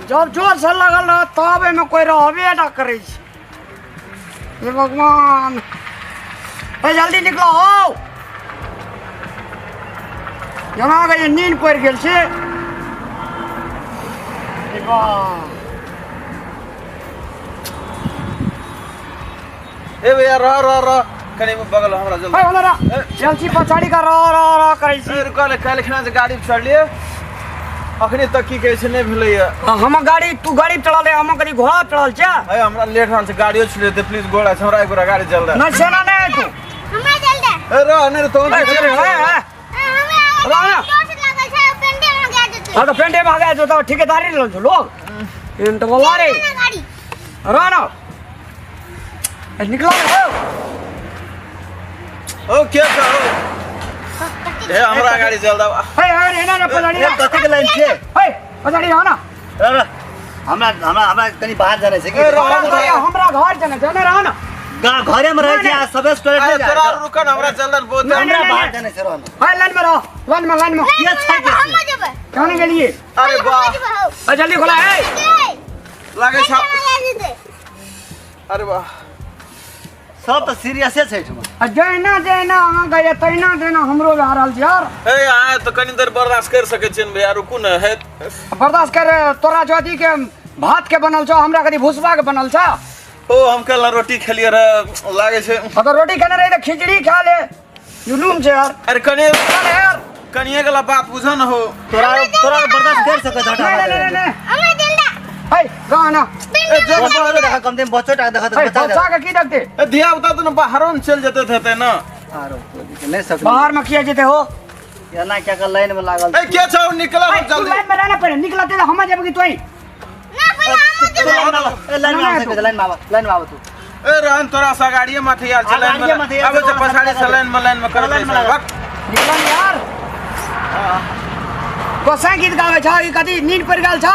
जब जोर से लगल रहा तब में कोई रहबे ना करे। हे भगवान, जल्दी निकलो हो, जना गई नींद पड़ गई से। ए भैया रह कनी बगल हमरा जल्दी। ओए होला जल्दी पछाड़ी का रह करै छी। रुक ले, काल खना से गाड़ी चढ़ लिए अखनी तक की कहै छै नै भेलै है। हम गाड़ी तू गाड़ी चला ले, हम कनी घोड़ा चढ़ल छ। ए हमरा लेट होन से गाड़ियो छुले ते प्लीज घोड़ा से हमरा एक गोरा गाड़ी चल दे। नहीं सेना नहीं तू हमरा चल दे। ए रह नहीं तो हमें हाँ तो पेंटे में आ गया तो ठेकेदारी लो जो लोग इन तो बोला रे रहा ना निकलो ओ क्या करो ए हमरा गाड़ी चल दा। हे ना पजाड़ी कथि के लाइन छे? हे पजाड़ी हो ना हमरा कनी बाहर जाने छे कि हमरा घर जाने छ ना रह ना घरे में रह जा सब टॉयलेट में जा। तोरा रुकन हमरा चल दन बहुत हमरा बाहर जाने छे रहन। हां लाइन में रह लाइन में ये छै के हम जेबै कहने के लिए। अरे वाह जल्दी खोला है लागे छ। अरे वाह सब तो सीरियस छै ठमा। जैना अहाँ गए तैना देना हमरो आ रहल छ यार। ए आ तो कनी देर बर्दाश्त कर सके छिन भैया रुकू न है बर्दाश्त कर। तोरा ज्योति के भात के बनल छ, हमरा कनी भुसबा के बनल छ। ओ हम कल रोटी खेलिए रे लागे छे। तो रोटी खाने रही तो खिचड़ी खा ले जुलूम छे यार। अरे कनी यार कनिए गला बात बुझ न हो। तोरा बर्दाश्त कर सकत हटा। नहीं हमरा दिल दा हे गाना ए जो बच्चा देखा कम दिन बच्चा टाक देखा हे बच्चा का की देखते ए धिया बता तो न बाहरों में चल जते थे ना। आरो नहीं सकते बाहर में किया जेते हो या ना क्या कर लाइन में लागल। ए के छौ निकला जल्दी लाइन में रहना पड़े निकलते तो हम जब की तोई ना पहले हम जेबै। लाइन में आवा तू। ए रहन तोरा सा गाड़िए माथे यार चलाइन में अब से पछाड़ी से लाइन में कर दे निकल यार। कोसा गीत गावे छ ई कदी नींद पड़ गेल छ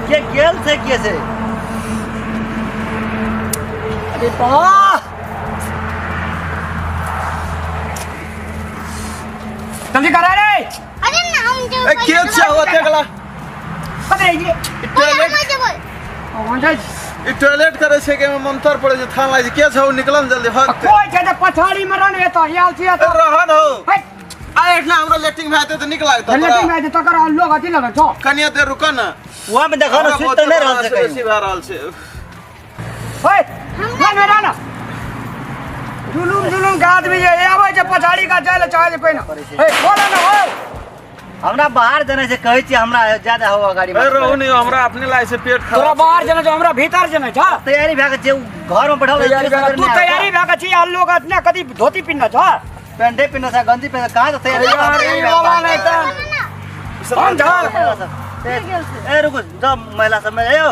के गेल से के से अरे बा जल्दी करा रे। अरे ना हम जेबै। ए के छ होते गला कदे जी टॉयलेट हम जेबै। ओ जाय ई टॉयलेट करे छे के मंतर पड़े छे थान लागे के छौ निकलन जल्दी भाग। कोई के पछाड़ी में रहने तो याल छिया तो रहन हो हे आ एटना हमरा लेटिंग में आते तो निक लागत लेटिंग में तो कर लोग अथी लगे छ कनिया देर रुक न वहां में देखा ना सुत नहीं रहल से बेसी कहीं। भा रहल छे। हे लाइन में रहना जुलूम का आदमी जे आवे जे पछाड़ी का जाले चाहे जे पहिना हे बोला ना हो हमरा बाहर जाने से कहै छी हमरा ज्यादा हो गाड़ी में। ए रहू नहीं हमरा अपने लाए से पेट तोरा खराब बाहर जाना जो हमरा भीतर जाना छ तैयारी भए के घर में बैठल तू तैयारी भए के छी आ लोग इतना कदी धोती पिन्ना छ पेंटे पिन्ना से गंजी पिन्ना कहां से तैयारी अरे बाबा नहीं त कौन जा ए रुको जब महिला सब में आयो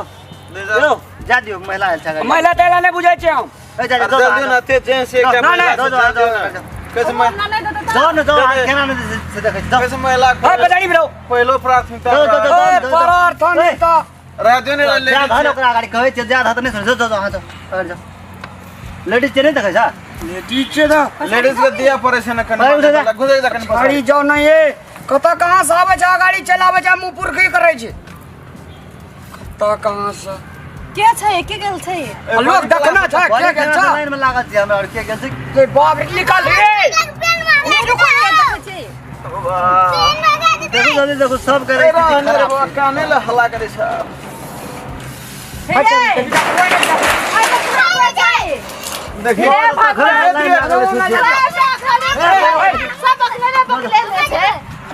यो जा दियो महिला आयल छ। महिला तैला नहीं बुझाई छी हम ए जा जल्दी न ते जेंस एक ना, ना, कैसे मैं दो केना ने से देखै छ। कैसे महिला हे पछाड़ी में रहो पहलो प्राथमिकता ए प्रार्थना राजो ने ले जा घर ओकरा गाड़ी कहै छ ज्यादा त नहीं सुन हां जा लेडीज नहीं देखै छ। लेडीज छे दा लेडीज के दिया पड़े छे न कने घुसे जा कने गाड़ी जाओ नहीं ये कता कहां से आवे छ गाड़ी चलावे छ मुंह पुरखी करे छ कता कहां से के छै के गेल छै लोग देखना छ के गेल छ लाइन में लागल छी हमरा और के गेल छी के बाप रे निकाल रे नहीं रुको देखो छै देखो जल्दी देखो सब करे काने ला हल्ला करे छ। हे आई तो पूरा छै देखिए सब अखने पकड़ले छै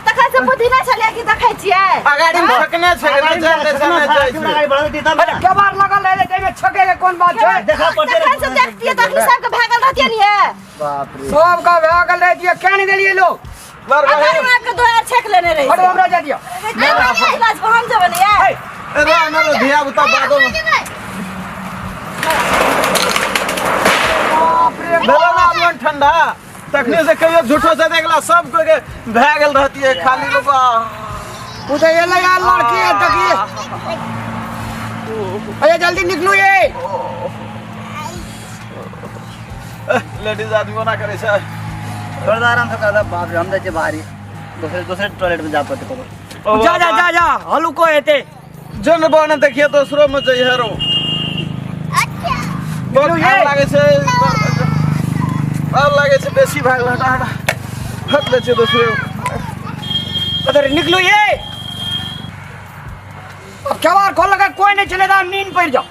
तखन से बुद्धि नहीं चले कि देखै छियै गाड़ी में छकने छै न जाने जाय छै गाड़ी बढ़ल दी तब के बार लगल रहे जे में छके के कोन बात छै देखा पड़ते तखन से देखतिए तखन सब के भागल रहतिए नहीं बाप रे सब का भागल रहे दिए केन गेलिए लोग बार अगर मार के दोहरा छेक लेने रही हट हमरा जा दियो इलाज को हम जब नहीं अरे न धिया बुता बादो बाप रे बेला ना मन ठंडा तखने से कहियो झूठो से देखला सब को के भागल रहती है खाली लोग उधर ये लगा लड़की है देखिए अरे जल्दी निकलो ये लेडीज आदमी ना करे छै थोड़ा सा आराम से कर बाप रे हम जाए बाहर ही दूसरे दूसरे टॉयलेट में जा पाते करो जा जा जा जा हलू को एते जन बने देखिए दूसरो में चाहिए रो अच्छा बहुत ये। भाग लागे से और लागे से बेसी भाग हटा हटा हट ले छे दूसरे उधर निकलो ये अब केवार खोल लगा कोई नहीं चलेगा नींद पड़ जाओ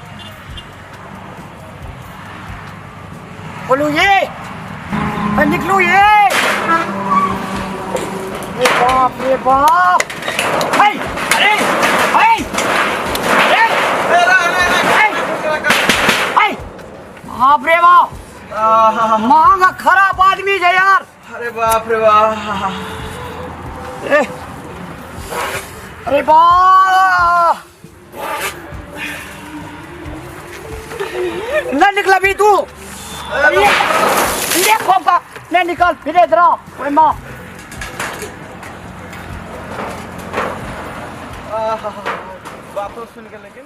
बोलो ये निकलो ये बाप रे बाप हाय अरे हाय हाय बाप रे बाप महंगा खराब आदमी है यार अरे बाप रे बाप अरे बाप न निकला भी तू ये खोपा नहीं निकल फिर इधर आओ ओए माँ बात तो सुन के लेकिन